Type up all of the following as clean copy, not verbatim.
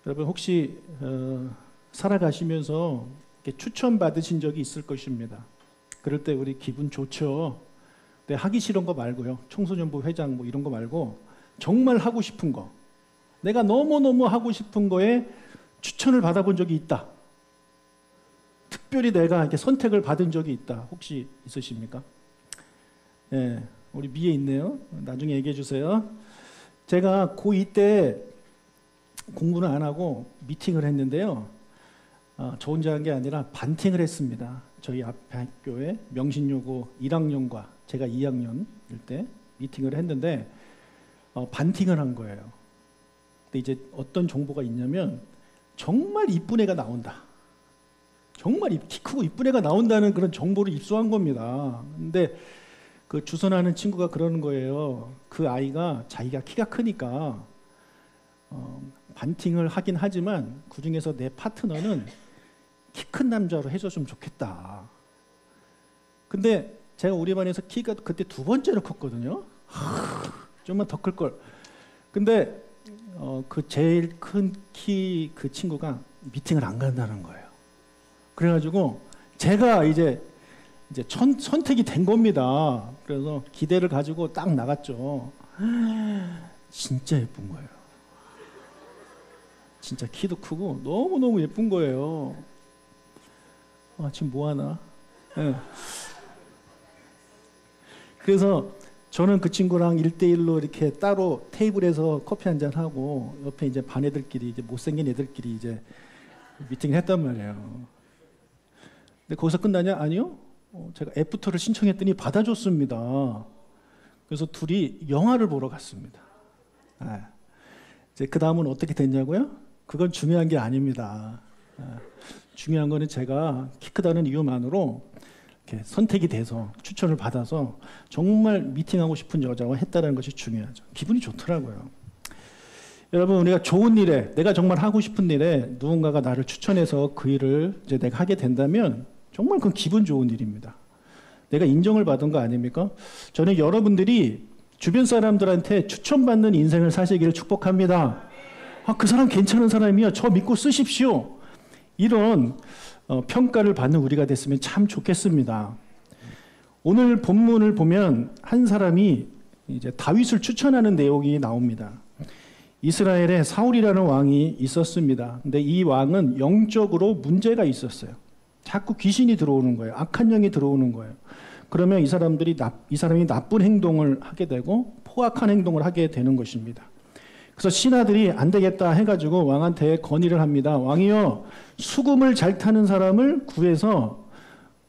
여러분 혹시 살아가시면서 이렇게 추천받으신 적이 있을 것입니다. 그럴 때 우리 기분 좋죠. 근데 하기 싫은 거 말고요. 청소년부 회장 뭐 이런 거 말고 정말 하고 싶은 거, 내가 너무너무 하고 싶은 거에 추천을 받아본 적이 있다. 특별히 내가 이렇게 선택을 받은 적이 있다. 혹시 있으십니까? 예, 우리 미에 있네요. 나중에 얘기해 주세요. 제가 고2 때 공부는 안 하고 미팅을 했는데요. 저 혼자 한 게 아니라 반팅을 했습니다. 저희 앞에 학교에 명신여고 1학년과 제가 2학년일 때 미팅을 했는데 반팅을 한 거예요. 근데 이제 어떤 정보가 있냐면 정말 이쁜 애가 나온다. 정말 키 크고 이쁜 애가 나온다는 그런 정보를 입수한 겁니다. 근데 그 주선하는 친구가 그러는 거예요. 그 아이가 자기가 키가 크니까 반팅을 하긴 하지만 그 중에서 내 파트너는 키 큰 남자로 해줬으면 좋겠다. 근데 제가 우리 반에서 키가 그때 두 번째로 컸거든요. 좀만 더 클 걸. 근데 그 제일 큰 키 그 친구가 미팅을 안 간다는 거예요. 그래가지고 제가 이제 선택이 된 겁니다. 그래서 기대를 가지고 딱 나갔죠. 진짜 예쁜 거예요. 진짜 키도 크고 너무너무 예쁜 거예요. 지금 뭐 하나? 네. 그래서 저는 그 친구랑 1대1로 이렇게 따로 테이블에서 커피 한잔 하고 옆에 이제 반 애들끼리 이제 못생긴 애들끼리 이제 미팅을 했단 말이에요. 근데 거기서 끝나냐? 아니요. 제가 애프터를 신청했더니 받아줬습니다. 그래서 둘이 영화를 보러 갔습니다. 이제 그 다음은 어떻게 됐냐고요? 그건 중요한 게 아닙니다. 중요한 거는 제가 키 크다는 이유만으로 이렇게 선택이 돼서 추천을 받아서 정말 미팅하고 싶은 여자와 했다는 것이 중요하죠. 기분이 좋더라고요. 여러분, 우리가 좋은 일에, 내가 정말 하고 싶은 일에 누군가가 나를 추천해서 그 일을 이제 내가 하게 된다면 정말 그건 기분 좋은 일입니다. 내가 인정을 받은 거 아닙니까? 저는 여러분들이 주변 사람들한테 추천받는 인생을 사시기를 축복합니다. 그 사람 괜찮은 사람이야. 저 믿고 쓰십시오. 이런 평가를 받는 우리가 됐으면 참 좋겠습니다. 오늘 본문을 보면 한 사람이 이제 다윗을 추천하는 내용이 나옵니다. 이스라엘에 사울이라는 왕이 있었습니다. 근데 이 왕은 영적으로 문제가 있었어요. 자꾸 귀신이 들어오는 거예요. 악한 영이 들어오는 거예요. 그러면 이 사람이 나쁜 행동을 하게 되고 포악한 행동을 하게 되는 것입니다. 그래서 신하들이 안 되겠다 해가지고 왕한테 건의를 합니다. 왕이요, 수금을 잘 타는 사람을 구해서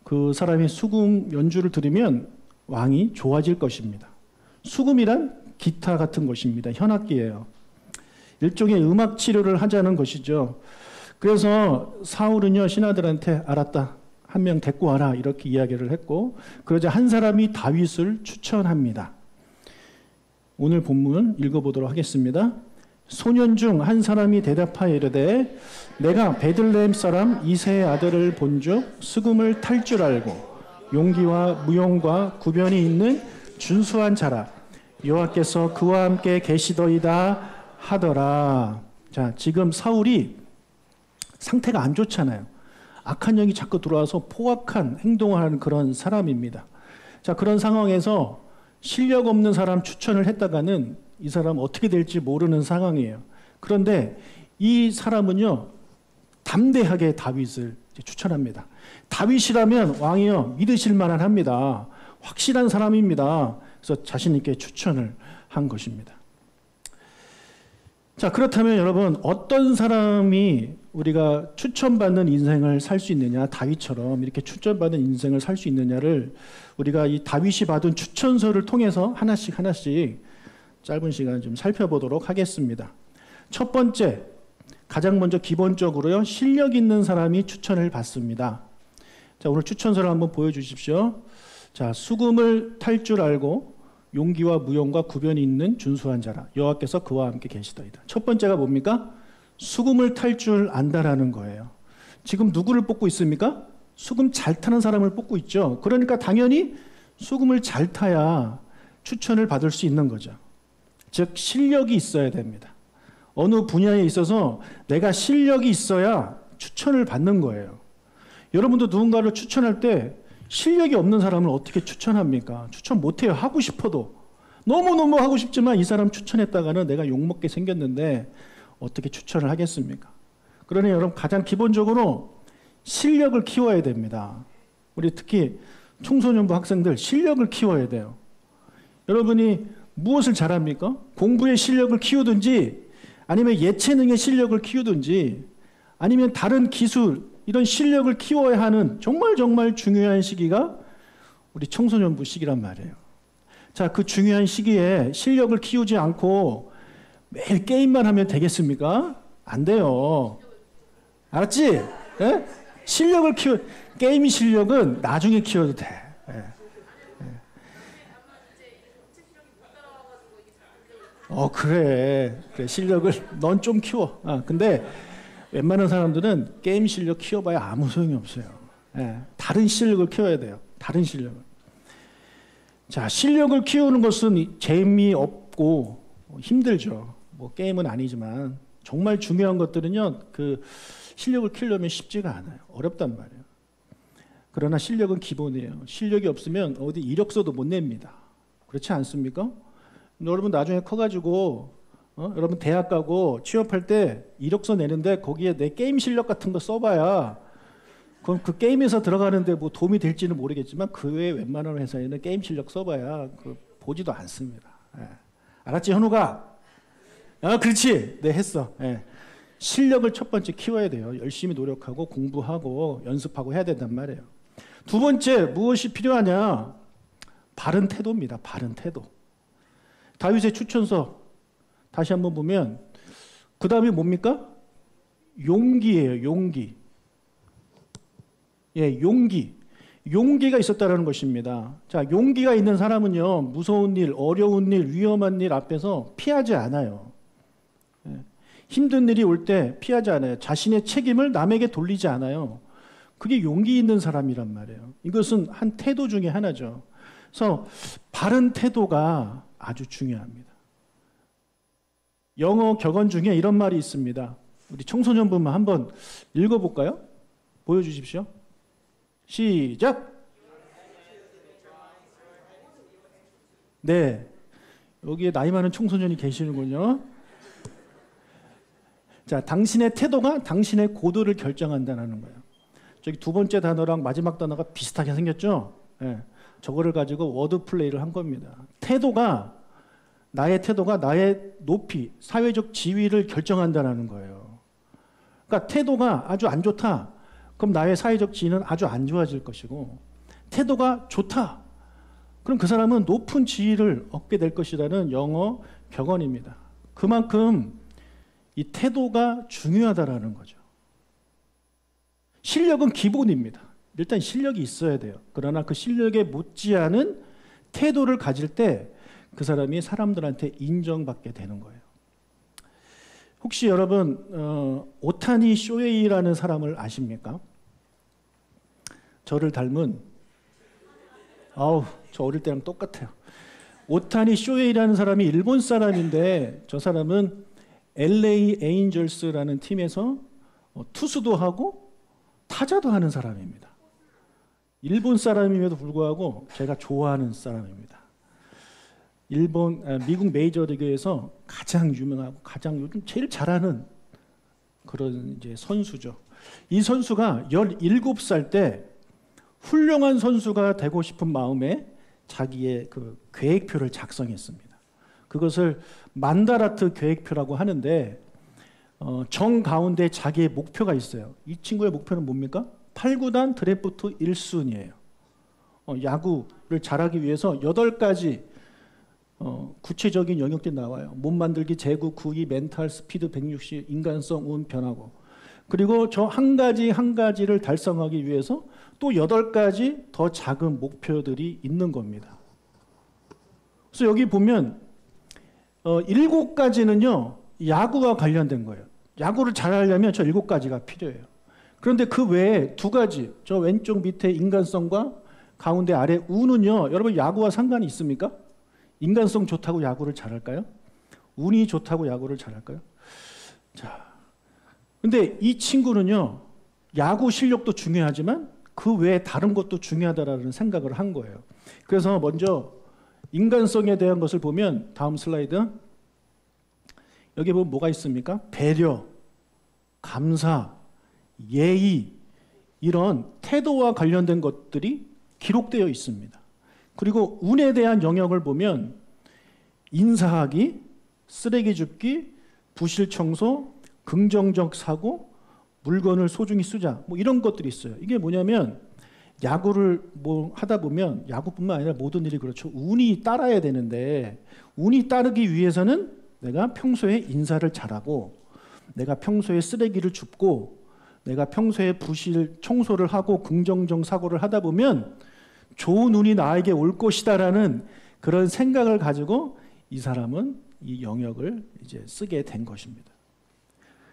그 사람이 수금 연주를 들으면 왕이 좋아질 것입니다. 수금이란 기타 같은 것입니다. 현악기예요. 일종의 음악 치료를 하자는 것이죠. 그래서 사울은요, 신하들한테 알았다, 한 명 데리고 와라, 이렇게 이야기를 했고, 그러자 한 사람이 다윗을 추천합니다. 오늘 본문 읽어보도록 하겠습니다. 소년 중 한 사람이 대답하여 이르되 내가 베들레헴 사람 이새의 아들을 본즉 수금을 탈 줄 알고 용기와 무용과 구변이 있는 준수한 자라. 여호와께서 그와 함께 계시더이다 하더라. 자, 지금 사울이 상태가 안 좋잖아요. 악한 영이 자꾸 들어와서 포악한 행동을 하는 그런 사람입니다. 자, 그런 상황에서 실력 없는 사람 추천을 했다가는 이 사람 어떻게 될지 모르는 상황이에요. 그런데 이 사람은요, 담대하게 다윗을 추천합니다. 다윗이라면 왕이요, 믿으실 만한 합니다. 확실한 사람입니다. 그래서 자신 있게 추천을 한 것입니다. 자, 그렇다면 여러분, 어떤 사람이 우리가 추천받는 인생을 살 수 있느냐, 다윗처럼 이렇게 추천받는 인생을 살 수 있느냐를 우리가 이 다윗이 받은 추천서를 통해서 하나씩 짧은 시간 좀 살펴보도록 하겠습니다. 첫 번째, 가장 먼저 기본적으로요, 실력 있는 사람이 추천을 받습니다. 자, 오늘 추천서를 한번 보여주십시오. 자, 수금을 탈 줄 알고 용기와 무용과 구변이 있는 준수한 자라. 여호와께서 그와 함께 계시더이다. 첫 번째가 뭡니까? 수금을 탈 줄 안다라는 거예요. 지금 누구를 뽑고 있습니까? 수금 잘 타는 사람을 뽑고 있죠. 그러니까 당연히 수금을 잘 타야 추천을 받을 수 있는 거죠. 즉 실력이 있어야 됩니다. 어느 분야에 있어서 내가 실력이 있어야 추천을 받는 거예요. 여러분도 누군가를 추천할 때 실력이 없는 사람을 어떻게 추천합니까? 추천 못해요. 하고 싶어도. 너무너무 하고 싶지만 이 사람 추천했다가는 내가 욕먹게 생겼는데 어떻게 추천을 하겠습니까? 그러니 여러분 가장 기본적으로 실력을 키워야 됩니다. 우리 특히 청소년부 학생들 실력을 키워야 돼요. 여러분이 무엇을 잘합니까? 공부의 실력을 키우든지 아니면 예체능의 실력을 키우든지 아니면 다른 기술 이런 실력을 키워야 하는 정말 중요한 시기가 우리 청소년부 시기란 말이에요. 자, 그 중요한 시기에 실력을 키우지 않고 매일 게임만 하면 되겠습니까? 안 돼요. 알았지? 예? 게임 실력은 나중에 키워도 돼. 예. 그래. 실력을 넌 좀 키워. 근데 웬만한 사람들은 게임 실력 키워봐야 아무 소용이 없어요. 예. 다른 실력을 키워야 돼요. 다른 실력을. 자, 실력을 키우는 것은 재미없고 힘들죠. 뭐 게임은 아니지만 정말 중요한 것들은요. 그 실력을 키우려면 쉽지가 않아요. 어렵단 말이에요. 그러나 실력은 기본이에요. 실력이 없으면 어디 이력서도 못 냅니다. 그렇지 않습니까? 여러분 나중에 커가지고 여러분 대학 가고 취업할 때 이력서 내는데 거기에 내 게임 실력 같은 거 써봐야 그럼 그 게임에서 들어가는데 뭐 도움이 될지는 모르겠지만 그 외에 웬만한 회사에는 게임 실력 써봐야 보지도 않습니다. 예. 알았지 현우가? 그렇지. 네 했어. 예. 실력을 첫 번째 키워야 돼요. 열심히 노력하고 공부하고 연습하고 해야 된단 말이에요. 두 번째 무엇이 필요하냐? 바른 태도입니다. 바른 태도. 다윗의 추천서 다시 한번 보면 그 다음에 뭡니까? 용기예요. 용기. 예, 용기. 용기가 있었다는 것입니다. 자, 용기가 있는 사람은요, 무서운 일, 어려운 일, 위험한 일 앞에서 피하지 않아요. 예, 힘든 일이 올 때 피하지 않아요. 자신의 책임을 남에게 돌리지 않아요. 그게 용기 있는 사람이란 말이에요. 이것은 한 태도 중에 하나죠. 그래서 바른 태도가 아주 중요합니다. 영어 격언 중에 이런 말이 있습니다. 우리 청소년분만 한번 읽어볼까요? 보여주십시오. 시작! 네. 여기에 나이 많은 청소년이 계시는군요. 자, 당신의 태도가 당신의 고도를 결정한다는 거예요. 저기 두 번째 단어랑 마지막 단어가 비슷하게 생겼죠? 네. 저거를 가지고 워드 플레이를 한 겁니다. 나의 태도가 나의 높이, 사회적 지위를 결정한다는 거예요. 그러니까 태도가 아주 안 좋다. 그럼 나의 사회적 지위는 아주 안 좋아질 것이고 태도가 좋다. 그럼 그 사람은 높은 지위를 얻게 될 것이라는 영어 격언입니다. 그만큼 이 태도가 중요하다라는 거죠. 실력은 기본입니다. 일단 실력이 있어야 돼요. 그러나 그 실력에 못지않은 태도를 가질 때 그 사람이 사람들한테 인정받게 되는 거예요. 혹시 여러분 오타니 쇼헤이라는 사람을 아십니까? 저를 닮은 저 어릴 때랑 똑같아요. 오타니 쇼헤이라는 사람이 일본 사람인데 저 사람은 LA 에인절스라는 팀에서 투수도 하고 타자도 하는 사람입니다. 일본 사람임에도 불구하고 제가 좋아하는 사람입니다. 미국 메이저리그에서 가장 유명하고 가장 요즘 제일 잘하는 그런 이제 선수죠. 이 선수가 17살 때 훌륭한 선수가 되고 싶은 마음에 자기의 그 계획표를 작성했습니다. 그것을 만다라트 계획표라고 하는데 정 가운데 자기의 목표가 있어요. 이 친구의 목표는 뭡니까? 8구단 드래프트 1순위예요. 야구를 잘하기 위해서 8가지 구체적인 영역들이 나와요. 몸 만들기, 제구, 구위, 멘탈, 스피드, 160, 인간성, 운, 변화고. 그리고 저 한 가지 한 가지를 달성하기 위해서 또 8가지 더 작은 목표들이 있는 겁니다. 그래서 여기 보면 7가지는요 야구와 관련된 거예요. 야구를 잘하려면 저 7가지가 필요해요. 그런데 그 외에 2가지, 저 왼쪽 밑에 인간성과 가운데 아래 운은요, 여러분 야구와 상관이 있습니까? 인간성 좋다고 야구를 잘할까요? 운이 좋다고 야구를 잘할까요? 자, 근데 이 친구는요, 야구 실력도 중요하지만 그 외에 다른 것도 중요하다라는 생각을 한 거예요. 그래서 먼저 인간성에 대한 것을 보면 다음 슬라이드. 여기 보면 뭐가 있습니까? 배려, 감사, 예의, 이런 태도와 관련된 것들이 기록되어 있습니다. 그리고 운에 대한 영역을 보면 인사하기, 쓰레기 줍기, 부실 청소, 긍정적 사고, 물건을 소중히 쓰자, 뭐 이런 것들이 있어요. 이게 뭐냐면 야구를 뭐 하다 보면 야구뿐만 아니라 모든 일이 그렇죠. 운이 따라야 되는데 운이 따르기 위해서는 내가 평소에 인사를 잘하고, 내가 평소에 쓰레기를 줍고, 내가 평소에 부실 청소를 하고 긍정적 사고를 하다 보면 좋은 운이 나에게 올 것이다라는 그런 생각을 가지고 이 사람은 이 영역을 이제 쓰게 된 것입니다.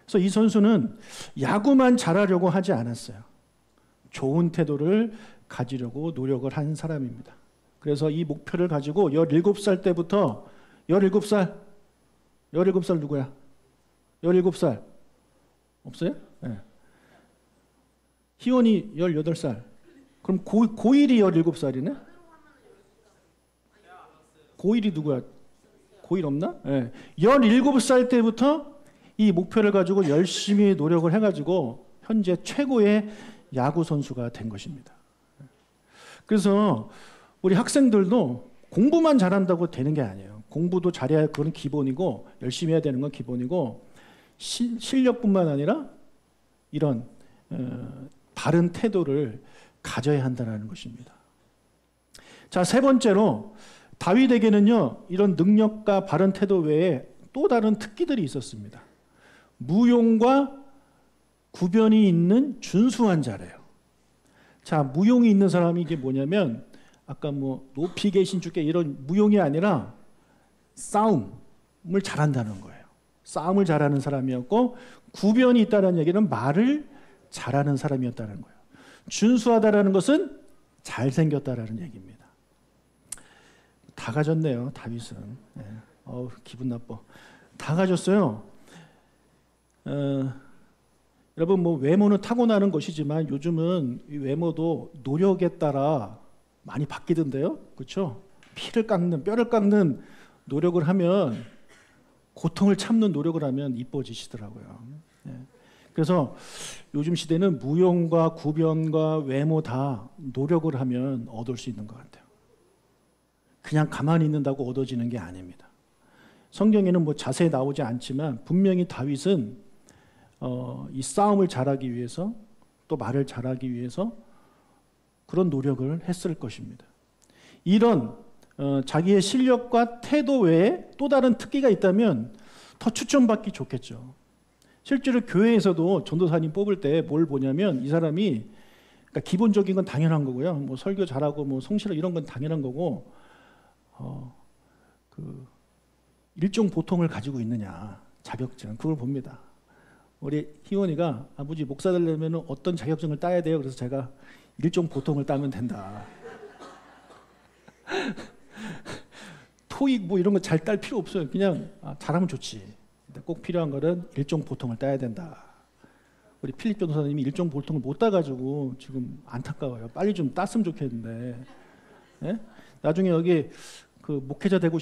그래서 이 선수는 야구만 잘하려고 하지 않았어요. 좋은 태도를 가지려고 노력을 한 사람입니다. 그래서 이 목표를 가지고 17살 때부터 17살 누구야? 17살 없어요? 네. 희원이 18살. 그럼 고1이 17살이네? 고1이 누구야? 고1 없나? 네. 17살 때부터 이 목표를 가지고 열심히 노력을 해가지고 현재 최고의 야구 선수가 된 것입니다. 그래서 우리 학생들도 공부만 잘한다고 되는 게 아니에요. 공부도 잘해야 그건 기본이고, 열심히 해야 되는 건 기본이고, 실력뿐만 아니라 이런 바른 태도를 가져야 한다는 것입니다. 자, 세 번째로 다윗에게는요, 이런 능력과 바른 태도 외에 또 다른 특기들이 있었습니다. 무용과 구변이 있는 준수한 자래요. 자, 무용이 있는 사람이 이게 뭐냐면 아까 뭐 높이 계신 주께 이런 무용이 아니라 싸움을 잘한다는 거예요. 싸움을 잘하는 사람이었고, 구변이 있다는 얘기는 말을 잘하는 사람이었다는 거예요. 준수하다라는 것은 잘생겼다라는 얘기입니다. 다 가졌네요, 다윗은. 네. 기분 나빠. 다 가졌어요. 여러분, 뭐 외모는 타고나는 것이지만 요즘은 이 외모도 노력에 따라 많이 바뀌던데요, 그렇죠? 피를 깎는, 뼈를 깎는 노력을 하면, 고통을 참는 노력을 하면 이뻐지시더라고요. 네. 그래서 요즘 시대는 무용과 구변과 외모 다 노력을 하면 얻을 수 있는 것 같아요. 그냥 가만히 있는다고 얻어지는 게 아닙니다. 성경에는 뭐 자세히 나오지 않지만 분명히 다윗은 이 싸움을 잘하기 위해서, 또 말을 잘하기 위해서 그런 노력을 했을 것입니다. 이런 자기의 실력과 태도 외에 또 다른 특기가 있다면 더 추천받기 좋겠죠. 실제로 교회에서도 전도사님 뽑을 때 뭘 보냐면 이 사람이, 그러니까 기본적인 건 당연한 거고요. 뭐 설교 잘하고 뭐 성실하고 이런 건 당연한 거고, 그 일종 보통을 가지고 있느냐, 자격증, 그걸 봅니다. 우리 희원이가 아버지 목사 되려면 어떤 자격증을 따야 돼요? 그래서 제가 일종 보통을 따면 된다. 토익 뭐 이런 거 잘 딸 필요 없어요. 그냥 잘하면 좋지. 근데 꼭 필요한 거는 일종 보통을 따야 된다. 우리 필립 전도사님이 일종 보통을 못 따가지고 지금 안타까워요. 빨리 좀 땄으면 좋겠는데. 네? 나중에 여기 그 목회자 되고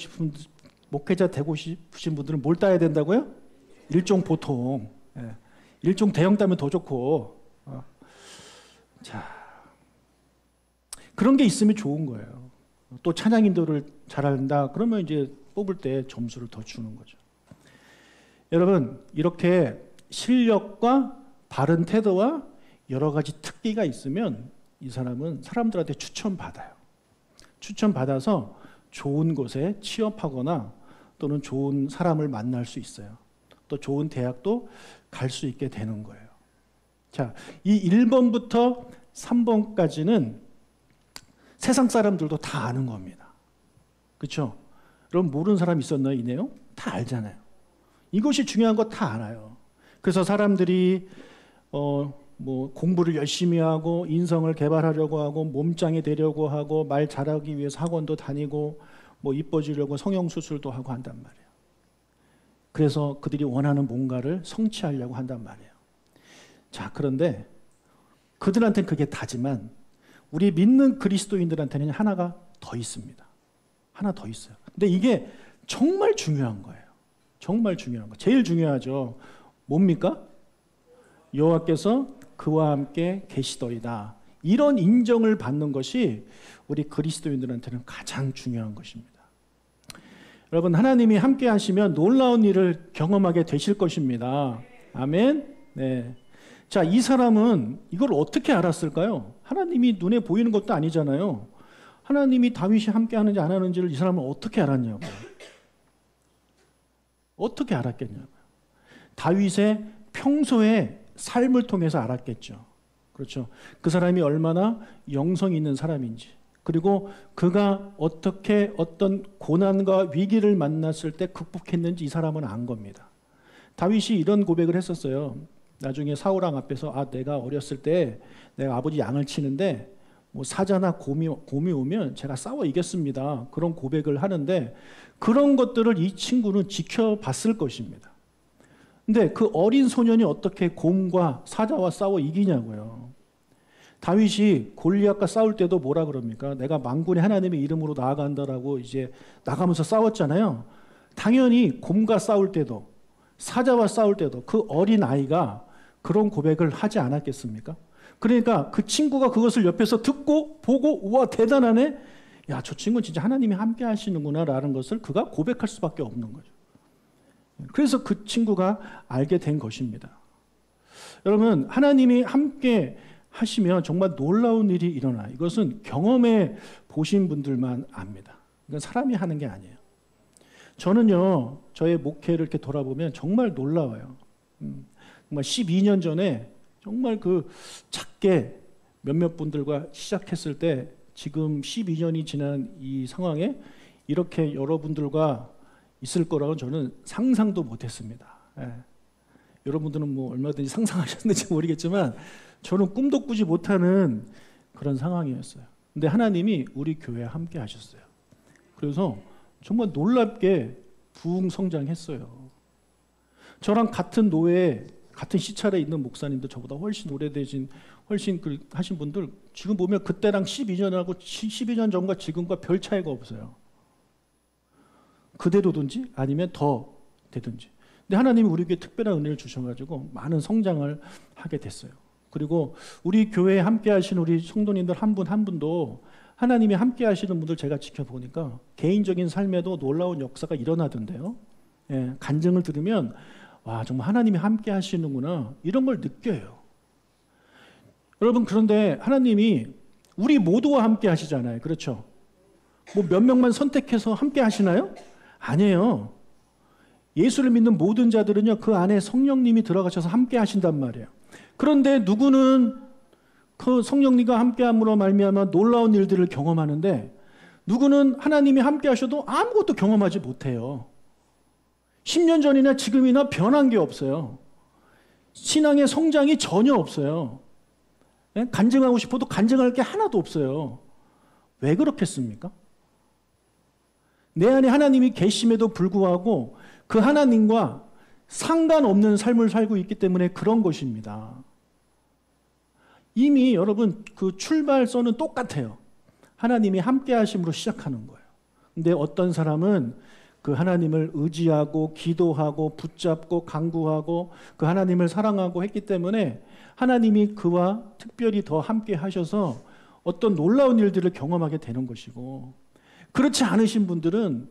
싶으신 분들은 뭘 따야 된다고요? 일종 보통. 네. 일종 대형 따면 더 좋고. 자, 그런 게 있으면 좋은 거예요. 또 찬양 인도를 잘한다. 그러면 이제 뽑을 때 점수를 더 주는 거죠. 여러분, 이렇게 실력과 바른 태도와 여러 가지 특기가 있으면 이 사람은 사람들한테 추천받아요. 추천받아서 좋은 곳에 취업하거나 또는 좋은 사람을 만날 수 있어요. 또 좋은 대학도 갈 수 있게 되는 거예요. 자, 이 1번부터 3번까지는 세상 사람들도 다 아는 겁니다. 그렇죠? 여러분, 모르는 사람 있었나요? 이 내용? 다 알잖아요. 이것이 중요한 거 다 알아요. 그래서 사람들이 뭐 공부를 열심히 하고 인성을 개발하려고 하고 몸짱이 되려고 하고 말 잘하기 위해서 학원도 다니고 뭐 이뻐지려고 성형수술도 하고 한단 말이에요. 그래서 그들이 원하는 뭔가를 성취하려고 한단 말이에요. 자, 그런데 그들한테는 그게 다지만 우리 믿는 그리스도인들한테는 하나가 더 있습니다. 하나 더 있어요. 근데 이게 정말 중요한 거예요. 정말 중요한 거. 제일 중요하죠. 뭡니까? 여호와께서 그와 함께 계시더이다. 이런 인정을 받는 것이 우리 그리스도인들한테는 가장 중요한 것입니다. 여러분, 하나님이 함께 하시면 놀라운 일을 경험하게 되실 것입니다. 아멘. 네. 자, 이 사람은 이걸 어떻게 알았을까요? 하나님이 눈에 보이는 것도 아니잖아요. 하나님이 다윗이 함께 하는지 안 하는지를 이 사람은 어떻게 알았냐고요. 어떻게 알았겠냐고요. 다윗의 평소의 삶을 통해서 알았겠죠. 그렇죠. 그 사람이 얼마나 영성이 있는 사람인지, 그리고 그가 어떻게 어떤 고난과 위기를 만났을 때 극복했는지 이 사람은 안 겁니다. 다윗이 이런 고백을 했었어요. 나중에 사울왕 앞에서 내가 어렸을 때 내가 아버지 양을 치는데 뭐 사자나 곰이 오면 제가 싸워 이겼습니다. 그런 고백을 하는데 그런 것들을 이 친구는 지켜봤을 것입니다. 근데 그 어린 소년이 어떻게 곰과 사자와 싸워 이기냐고요. 다윗이 골리앗과 싸울 때도 뭐라 그럽니까? 내가 만군의 하나님의 이름으로 나아간다라고 이제 나가면서 싸웠잖아요. 당연히 곰과 싸울 때도 사자와 싸울 때도 그 어린 아이가 그런 고백을 하지 않았겠습니까? 그러니까 그 친구가 그것을 옆에서 듣고 보고 우와 대단하네. 야, 저 친구는 진짜 하나님이 함께 하시는구나 라는 것을 그가 고백할 수밖에 없는 거죠. 그래서 그 친구가 알게 된 것입니다. 여러분, 하나님이 함께 하시면 정말 놀라운 일이 일어나. 이것은 경험해 보신 분들만 압니다. 이건 사람이 하는 게 아니에요. 저는요, 저의 목회를 이렇게 돌아보면 정말 놀라워요. 정말 12년 전에 정말 그 작게 몇몇 분들과 시작했을 때 지금 12년이 지난 이 상황에 이렇게 여러분들과 있을 거라고 저는 상상도 못했습니다. 예. 여러분들은 뭐 얼마든지 상상하셨는지 모르겠지만 저는 꿈도 꾸지 못하는 그런 상황이었어요. 근데 하나님이 우리 교회에 함께 하셨어요. 그래서 정말 놀랍게 부흥 성장했어요. 저랑 같은 노예에 같은 시찰에 있는 목사님들 저보다 훨씬 오래되신 훨씬 하신 분들 지금 보면 그때랑 12년하고 12년 전과 지금과 별 차이가 없어요. 그대로든지 아니면 더 되든지. 근데 하나님이 우리 교회에 특별한 은혜를 주셔가지고 많은 성장을 하게 됐어요. 그리고 우리 교회에 함께 하신 우리 성도님들 한 분 한 분도 하나님이 함께 하시는 분들 제가 지켜보니까 개인적인 삶에도 놀라운 역사가 일어나던데요. 예, 간증을 들으면 와, 정말 하나님이 함께 하시는구나 이런 걸 느껴요. 여러분, 그런데 하나님이 우리 모두와 함께 하시잖아요. 그렇죠? 뭐 몇 명만 선택해서 함께 하시나요? 아니에요. 예수를 믿는 모든 자들은요, 그 안에 성령님이 들어가셔서 함께 하신단 말이에요. 그런데 누구는 그 성령님과 함께함으로 말미암아 놀라운 일들을 경험하는데 누구는 하나님이 함께 하셔도 아무것도 경험하지 못해요. 10년 전이나 지금이나 변한 게 없어요. 신앙의 성장이 전혀 없어요. 간증하고 싶어도 간증할 게 하나도 없어요. 왜 그렇겠습니까? 내 안에 하나님이 계심에도 불구하고 그 하나님과 상관없는 삶을 살고 있기 때문에 그런 것입니다. 이미 여러분 그 출발선은 똑같아요. 하나님이 함께 하심으로 시작하는 거예요. 근데 어떤 사람은 그 하나님을 의지하고 기도하고 붙잡고 간구하고 그 하나님을 사랑하고 했기 때문에 하나님이 그와 특별히 더 함께 하셔서 어떤 놀라운 일들을 경험하게 되는 것이고, 그렇지 않으신 분들은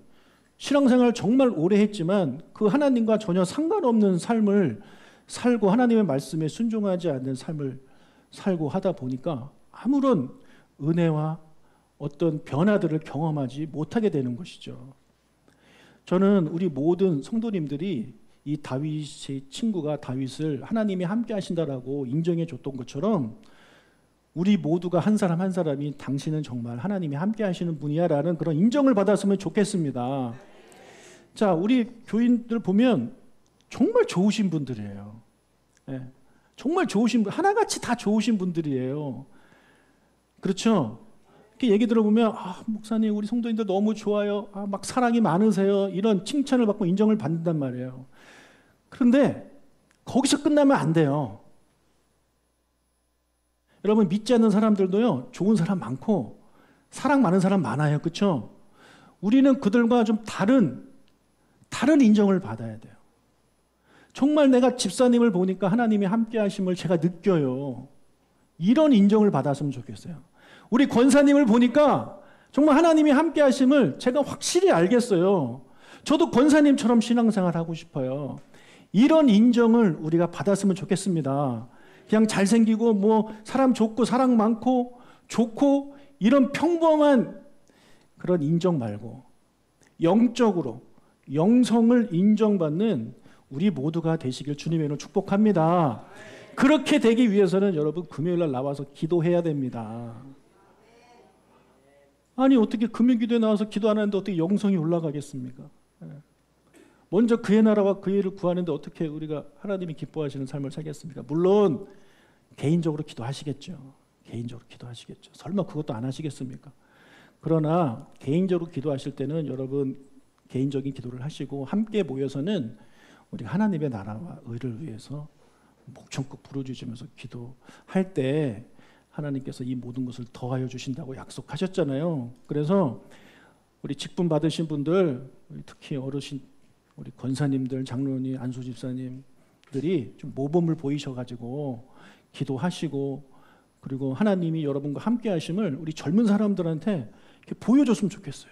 신앙생활을 정말 오래 했지만 그 하나님과 전혀 상관없는 삶을 살고 하나님의 말씀에 순종하지 않는 삶을 살고 하다 보니까 아무런 은혜와 어떤 변화들을 경험하지 못하게 되는 것이죠. 저는 우리 모든 성도님들이 이 다윗의 친구가 다윗을 하나님이 함께 하신다라고 인정해 줬던 것처럼 우리 모두가 한 사람 한 사람이 당신은 정말 하나님이 함께 하시는 분이야 라는 그런 인정을 받았으면 좋겠습니다. 자, 우리 교인들 보면 정말 좋으신 분들이에요. 네. 정말 좋으신 분, 하나같이 다 좋으신 분들이에요. 그렇죠? 이렇게 얘기 들어보면 목사님 우리 성도님들 너무 좋아요. 막 사랑이 많으세요. 이런 칭찬을 받고 인정을 받는단 말이에요. 그런데 거기서 끝나면 안 돼요. 여러분, 믿지 않는 사람들도요, 좋은 사람 많고 사랑 많은 사람 많아요. 그렇죠? 우리는 그들과 좀 다른 인정을 받아야 돼요. 정말 내가 집사님을 보니까 하나님이 함께 하심을 제가 느껴요. 이런 인정을 받았으면 좋겠어요. 우리 권사님을 보니까 정말 하나님이 함께 하심을 제가 확실히 알겠어요. 저도 권사님처럼 신앙생활 하고 싶어요. 이런 인정을 우리가 받았으면 좋겠습니다. 그냥 잘생기고 뭐 사람 좋고 사랑 많고 좋고 이런 평범한 그런 인정 말고 영적으로 영성을 인정받는 우리 모두가 되시길 주님의 이름으로 축복합니다. 그렇게 되기 위해서는 여러분 금요일 날 나와서 기도해야 됩니다. 아니 어떻게 금요기도에 나와서 기도 안 하는데 어떻게 영성이 올라가겠습니까? 먼저 그의 나라와 그의 일을 구하는데 어떻게 우리가 하나님이 기뻐하시는 삶을 살겠습니까? 물론 개인적으로 기도하시겠죠. 개인적으로 기도하시겠죠. 설마 그것도 안 하시겠습니까? 그러나 개인적으로 기도하실 때는 여러분 개인적인 기도를 하시고 함께 모여서는 우리 하나님의 나라와 의를 위해서 목청껏 부르짖으면서 기도할 때 하나님께서 이 모든 것을 더하여 주신다고 약속하셨잖아요. 그래서 우리 직분 받으신 분들, 특히 어르신, 우리 권사님들, 장로님, 안수 집사님들이 좀 모범을 보이셔가지고 기도하시고 그리고 하나님이 여러분과 함께 하심을 우리 젊은 사람들한테 이렇게 보여줬으면 좋겠어요.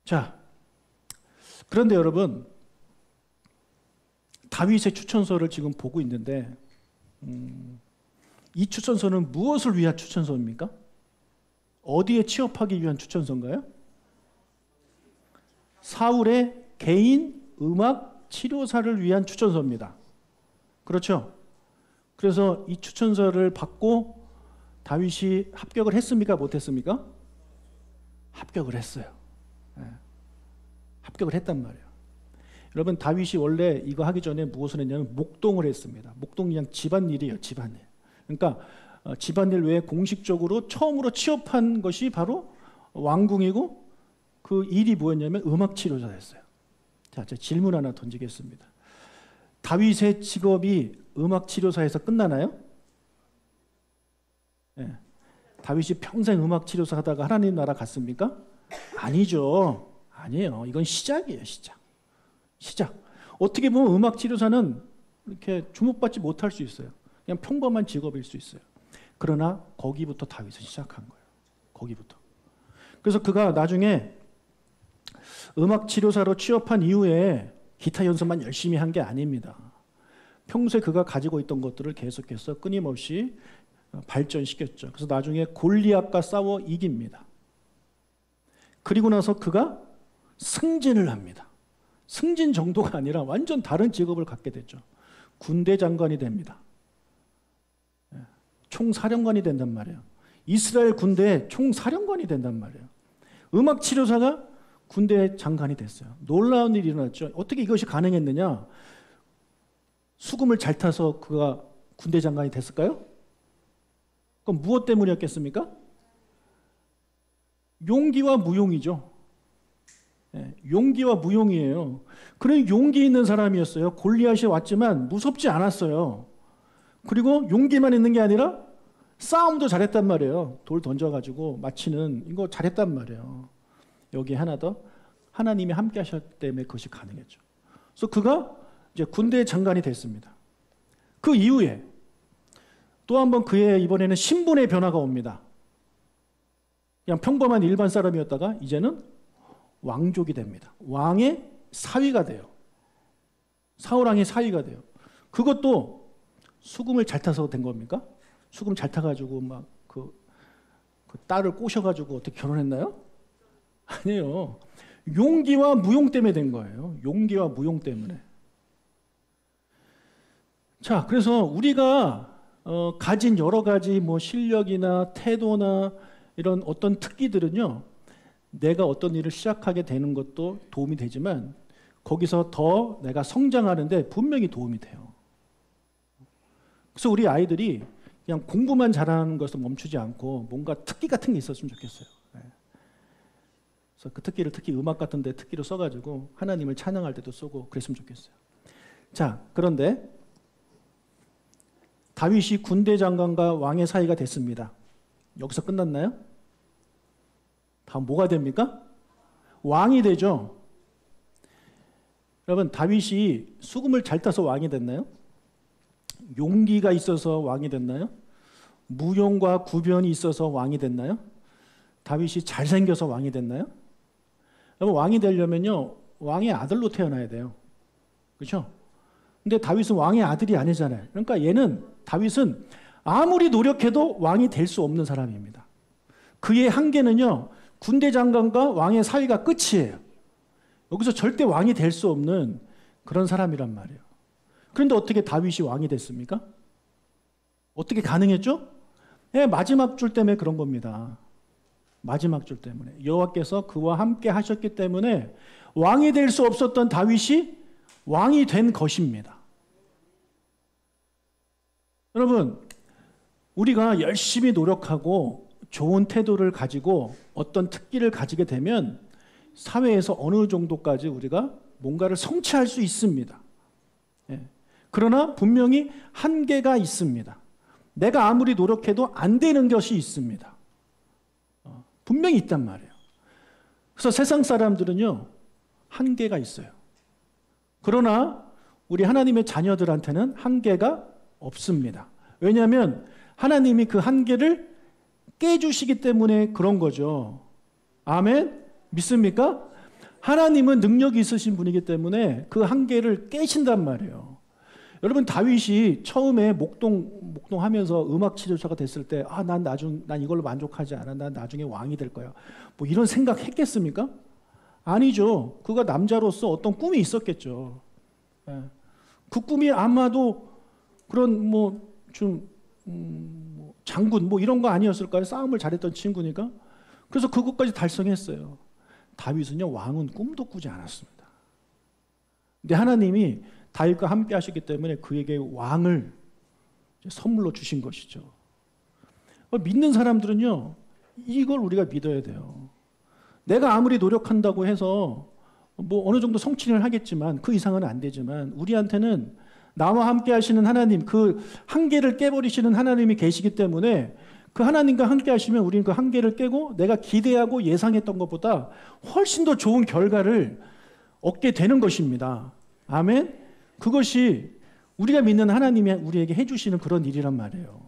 자, 그런데 여러분 다윗의 추천서를 지금 보고 있는데 이 추천서는 무엇을 위한 추천서입니까? 어디에 취업하기 위한 추천서인가요? 사울의 개인 음악 치료사를 위한 추천서입니다. 그렇죠? 그래서 이 추천서를 받고 다윗이 합격을 했습니까? 못했습니까? 합격을 했어요. 합격을 했단 말이에요. 여러분 다윗이 원래 이거 하기 전에 무엇을 했냐면 목동을 했습니다. 목동 그냥 집안일이에요. 집안일. 그러니까 집안일 외에 공식적으로 처음으로 취업한 것이 바로 왕궁이고 그 일이 뭐였냐면 음악치료사였어요. 자, 제가 질문 하나 던지겠습니다. 다윗의 직업이 음악치료사에서 끝나나요? 네. 다윗이 평생 음악치료사 하다가 하나님 나라 갔습니까? 아니죠. 아니에요. 이건 시작이에요. 시작. 어떻게 보면 음악치료사는 이렇게 주목받지 못할 수 있어요. 그냥 평범한 직업일 수 있어요. 그러나 거기부터 다윗은 시작한 거예요. 거기부터. 그래서 그가 나중에 음악치료사로 취업한 이후에 기타 연습만 열심히 한 게 아닙니다. 평소에 그가 가지고 있던 것들을 계속해서 끊임없이 발전시켰죠. 그래서 나중에 골리앗과 싸워 이깁니다. 그리고 나서 그가 승진을 합니다. 승진 정도가 아니라 완전 다른 직업을 갖게 됐죠. 군대 장관이 됩니다. 총사령관이 된단 말이에요. 이스라엘 군대의 총사령관이 된단 말이에요. 음악치료사가 군대 장관이 됐어요. 놀라운 일이 일어났죠. 어떻게 이것이 가능했느냐? 수금을 잘 타서 그가 군대 장관이 됐을까요? 그럼 무엇 때문이었겠습니까? 용기와 무용이죠. 용기와 무용이에요. 그런 용기 있는 사람이었어요. 골리앗이 왔지만 무섭지 않았어요. 그리고 용기만 있는 게 아니라 싸움도 잘했단 말이에요. 돌 던져가지고 맞히는 이거 잘했단 말이에요. 여기 하나 더 하나님이 함께 하셨기 때문에 그것이 가능했죠. 그래서 그가 이제 군대 장관이 됐습니다. 그 이후에 또 한 번 그의 이번에는 신분의 변화가 옵니다. 그냥 평범한 일반 사람이었다가 이제는 왕족이 됩니다. 왕의 사위가 돼요. 사울왕의 사위가 돼요. 그것도 수금을 잘 타서 된 겁니까? 수금 잘 타가지고 막 그 딸을 꼬셔가지고 어떻게 결혼했나요? 아니에요. 용기와 무용 때문에 된 거예요. 용기와 무용 때문에. 자, 그래서 우리가 가진 여러 가지 뭐 실력이나 태도나 이런 어떤 특기들은요, 내가 어떤 일을 시작하게 되는 것도 도움이 되지만 거기서 더 내가 성장하는데 분명히 도움이 돼요. 그래서 우리 아이들이 그냥 공부만 잘하는 것을 멈추지 않고 뭔가 특기 같은 게 있었으면 좋겠어요. 그래서 그 특기를 특히 음악 같은 데 특기로 써가지고 하나님을 찬양할 때도 쓰고 그랬으면 좋겠어요. 자, 그런데 다윗이 군대 장관과 왕의 사이가 됐습니다. 여기서 끝났나요? 다음 뭐가 됩니까? 왕이 되죠. 여러분, 다윗이 수금을 잘 타서 왕이 됐나요? 용기가 있어서 왕이 됐나요? 무용과 구변이 있어서 왕이 됐나요? 다윗이 잘생겨서 왕이 됐나요? 여러분, 왕이 되려면요, 왕의 아들로 태어나야 돼요. 그렇죠? 근데 다윗은 왕의 아들이 아니잖아요. 그러니까 다윗은 아무리 노력해도 왕이 될 수 없는 사람입니다. 그의 한계는요, 군대 장관과 왕의 사이가 끝이에요. 여기서 절대 왕이 될 수 없는 그런 사람이란 말이에요. 그런데 어떻게 다윗이 왕이 됐습니까? 어떻게 가능했죠? 네, 마지막 줄 때문에 그런 겁니다. 마지막 줄 때문에. 여호와께서 그와 함께 하셨기 때문에 왕이 될 수 없었던 다윗이 왕이 된 것입니다. 여러분, 우리가 열심히 노력하고 좋은 태도를 가지고 어떤 특기를 가지게 되면 사회에서 어느 정도까지 우리가 뭔가를 성취할 수 있습니다. 예. 그러나 분명히 한계가 있습니다. 내가 아무리 노력해도 안 되는 것이 있습니다. 분명히 있단 말이에요. 그래서 세상 사람들은요, 한계가 있어요. 그러나 우리 하나님의 자녀들한테는 한계가 없습니다. 왜냐하면 하나님이 그 한계를 깨주시기 때문에 그런 거죠. 아멘? 믿습니까? 하나님은 능력이 있으신 분이기 때문에 그 한계를 깨신단 말이에요. 여러분, 다윗이 처음에 목동하면서 음악 치료자가 됐을 때, 난 이걸로 만족하지 않아. 난 나중에 왕이 될 거야. 뭐 이런 생각 했겠습니까? 아니죠. 그가 남자로서 어떤 꿈이 있었겠죠. 예. 그 꿈이 아마도 그런 장군 이런 거 아니었을까요? 싸움을 잘했던 친구니까. 그래서 그것까지 달성했어요. 다윗은요, 왕은 꿈도 꾸지 않았습니다. 근데 하나님이 다윗과 함께 하셨기 때문에 그에게 왕을 선물로 주신 것이죠. 믿는 사람들은요, 이걸 우리가 믿어야 돼요. 내가 아무리 노력한다고 해서 어느 정도 성취를 하겠지만 그 이상은 안 되지만 우리한테는 나와 함께 하시는 하나님, 그 한계를 깨버리시는 하나님이 계시기 때문에 그 하나님과 함께 하시면 우리는 그 한계를 깨고 내가 기대하고 예상했던 것보다 훨씬 더 좋은 결과를 얻게 되는 것입니다. 아멘? 그것이 우리가 믿는 하나님이 우리에게 해주시는 그런 일이란 말이에요.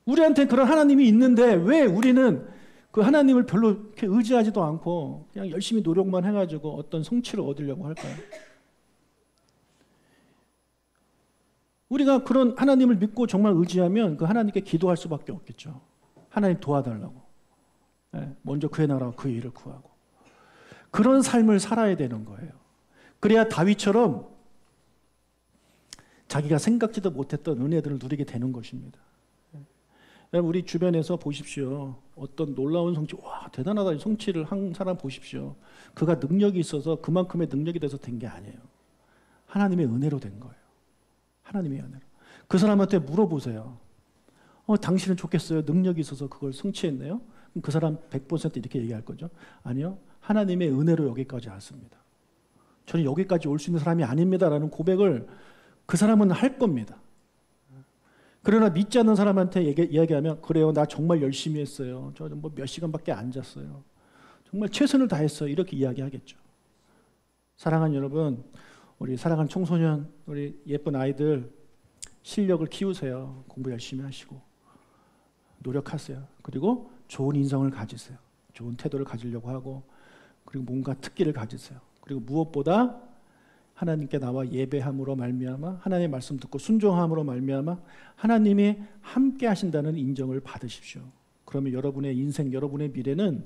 우리한테 그런 하나님이 있는데 왜 우리는 그 하나님을 별로 이렇게 의지하지도 않고 그냥 열심히 노력만 해가지고 어떤 성취를 얻으려고 할까요? 우리가 그런 하나님을 믿고 정말 의지하면 그 하나님께 기도할 수밖에 없겠죠. 하나님 도와달라고. 먼저 그의 나라와 그의 일을 구하고. 그런 삶을 살아야 되는 거예요. 그래야 다윗처럼 자기가 생각지도 못했던 은혜들을 누리게 되는 것입니다. 여러분, 우리 주변에서 보십시오. 어떤 놀라운 성취, 와, 대단하다, 성취를 한 사람 보십시오. 그가 능력이 있어서 그만큼의 능력이 돼서 된 게 아니에요. 하나님의 은혜로 된 거예요. 하나님의 은혜로. 그 사람한테 물어보세요. 당신은 좋겠어요? 능력이 있어서 그걸 성취했네요? 그럼 그 사람 100% 이렇게 얘기할 거죠? 아니요. 하나님의 은혜로 여기까지 왔습니다. 저는 여기까지 올 수 있는 사람이 아닙니다라는 고백을 그 사람은 할 겁니다. 그러나 믿지 않는 사람한테 이야기하면 그래요, 나 정말 열심히 했어요. 저 몇 시간밖에 안 잤어요. 정말 최선을 다했어요. 이렇게 이야기하겠죠. 사랑하는 여러분, 우리 사랑하는 청소년, 우리 예쁜 아이들 실력을 키우세요. 공부 열심히 하시고 노력하세요. 그리고 좋은 인성을 가지세요. 좋은 태도를 가지려고 하고 그리고 뭔가 특기를 가지세요. 그리고 무엇보다 하나님께 나와 예배함으로 말미암아 하나님의 말씀 듣고 순종함으로 말미암아 하나님이 함께 하신다는 인정을 받으십시오. 그러면 여러분의 인생, 여러분의 미래는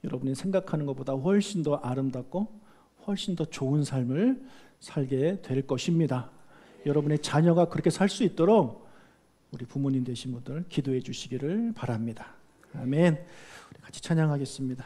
여러분이 생각하는 것보다 훨씬 더 아름답고 훨씬 더 좋은 삶을 살게 될 것입니다. 여러분의 자녀가 그렇게 살 수 있도록 우리 부모님 되신 분들 기도해 주시기를 바랍니다. 아멘. 우리 같이 찬양하겠습니다.